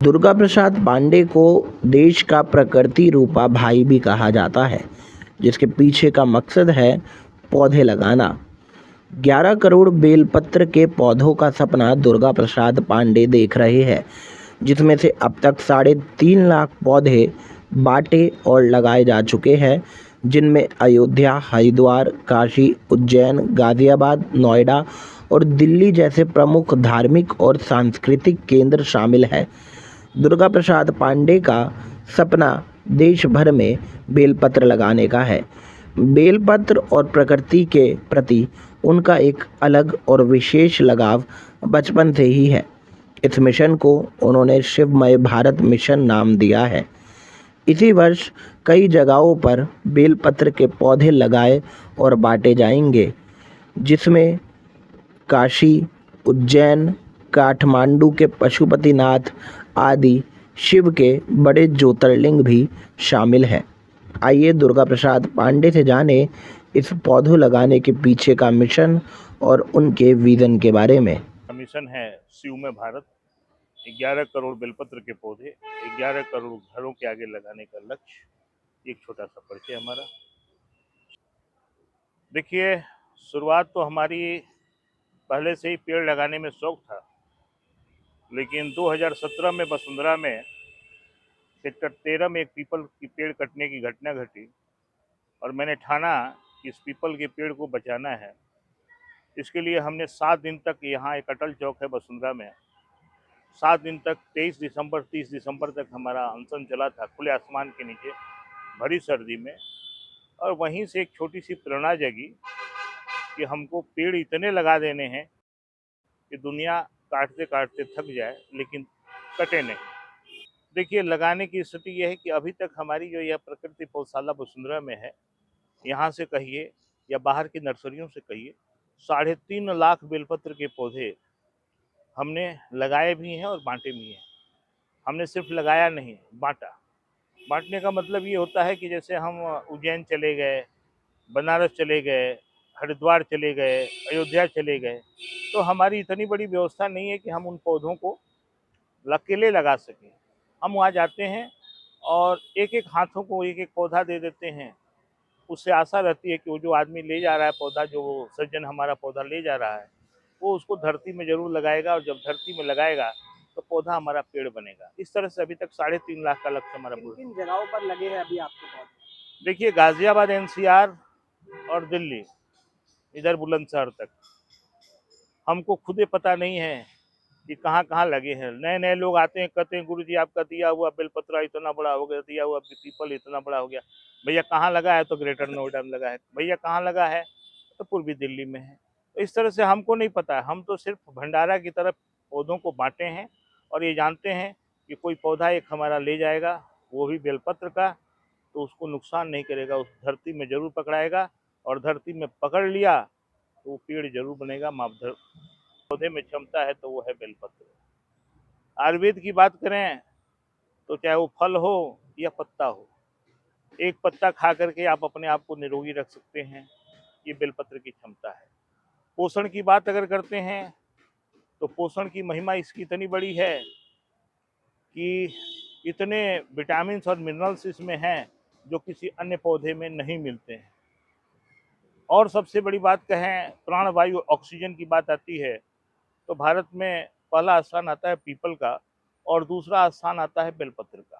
दुर्गा प्रसाद पांडे को देश का प्रकृति रूपा भाई भी कहा जाता है, जिसके पीछे का मकसद है पौधे लगाना। 11 करोड़ बेलपत्र के पौधों का सपना दुर्गा प्रसाद पांडे देख रहे हैं, जिसमें से अब तक 3.5 लाख पौधे बांटे और लगाए जा चुके हैं, जिनमें अयोध्या, हरिद्वार, काशी, उज्जैन, गाजियाबाद, नोएडा और दिल्ली जैसे प्रमुख धार्मिक और सांस्कृतिक केंद्र शामिल हैं। दुर्गा प्रसाद पांडे का सपना देश भर में बेलपत्र लगाने का है। बेलपत्र और प्रकृति के प्रति उनका एक अलग और विशेष लगाव बचपन से ही है। इस मिशन को उन्होंने शिवमय भारत मिशन नाम दिया है। इसी वर्ष कई जगहों पर बेलपत्र के पौधे लगाए और बांटे जाएंगे, जिसमें काशी, उज्जैन, काठमांडू के पशुपतिनाथ आदि शिव के बड़े ज्योतिर्लिंग भी शामिल हैं। आइए दुर्गा प्रसाद पांडे से जाने इस पौधों लगाने के पीछे का मिशन और उनके विजन के बारे में। मिशन है शिवमय भारत। 11 करोड़ बेलपत्र के पौधे 11 करोड़ घरों के आगे लगाने का लक्ष्य। एक छोटा सा परिचय हमारा। देखिए, शुरुआत तो हमारी पहले से ही पेड़ लगाने में शौक था, लेकिन 2017 में वसुंधरा में सेक्टर 13 में एक पीपल की पेड़ कटने की घटना घटी और मैंने ठाना कि इस पीपल के पेड़ को बचाना है। इसके लिए हमने 7 दिन तक, यहाँ एक अटल चौक है वसुंधरा में, 7 दिन तक 23 दिसंबर 30 दिसंबर तक हमारा अनशन चला था, खुले आसमान के नीचे भरी सर्दी में। और वहीं से एक छोटी सी प्रेरणा जगी कि हमको पेड़ इतने लगा देने हैं कि दुनिया काटते काटते थक जाए, लेकिन कटे नहीं। देखिए, लगाने की स्थिति यह है कि अभी तक हमारी जो यह प्रकृति पौधशाला वसुंधरा में है, यहाँ से कहिए या बाहर की नर्सरियों से कहिए, 3.5 लाख बेलपत्र के पौधे हमने लगाए भी हैं और बांटे भी हैं। हमने सिर्फ लगाया नहीं, बांटा। बांटने का मतलब ये होता है कि जैसे हम उज्जैन चले गए, बनारस चले गए, हरिद्वार चले गए, अयोध्या चले गए, तो हमारी इतनी बड़ी व्यवस्था नहीं है कि हम उन पौधों को अकेले लगा सकें। हम वहाँ जाते हैं और एक एक हाथों को एक एक पौधा दे देते हैं। उससे आशा रहती है कि वो जो आदमी ले जा रहा है पौधा, जो सज्जन हमारा पौधा ले जा रहा है, वो उसको धरती में जरूर लगाएगा, और जब धरती में लगाएगा तो पौधा हमारा पेड़ बनेगा। इस तरह से अभी तक 3.5 लाख का लक्ष्य हमारा पूरा। किन जगहों पर लगे हैं अभी आपके पौधे? देखिए, गाजियाबाद, एनसीआर और दिल्ली, इधर बुलंदशहर तक। हमको खुद पता नहीं है कि कहाँ कहाँ लगे हैं। नए नए लोग आते हैं, कहते हैं गुरु जी आपका दिया हुआ बेलपत्रा इतना बड़ा हो गया, दिया हुआ पीपल इतना बड़ा हो गया। भैया कहाँ लगा है? तो ग्रेटर नोएडा में लगा है। भैया कहाँ लगा है? तो पूर्वी दिल्ली में है। तो इस तरह से हमको नहीं पता है। हम तो सिर्फ भंडारा की तरफ पौधों को बांटे हैं और ये जानते हैं कि कोई पौधा एक हमारा ले जाएगा, वो भी बेलपत्र का, तो उसको नुकसान नहीं करेगा, उस धरती में जरूर पकड़ाएगा, और धरती में पकड़ लिया तो वो पेड़ जरूर बनेगा। पौधे में क्षमता है तो वो है बेलपत्र। आयुर्वेद की बात करें तो चाहे वो फल हो या पत्ता हो, एक पत्ता खा करके आप अपने आप को निरोगी रख सकते हैं। ये बेलपत्र की क्षमता है। पोषण की बात अगर करते हैं तो पोषण की महिमा इसकी इतनी बड़ी है कि इतने विटामिन और मिनरल्स इसमें हैं जो किसी अन्य पौधे में नहीं मिलते हैं। और सबसे बड़ी बात कहें, प्राणवायु ऑक्सीजन की बात आती है तो भारत में पहला स्थान आता है पीपल का और दूसरा स्थान आता है बेलपत्र का।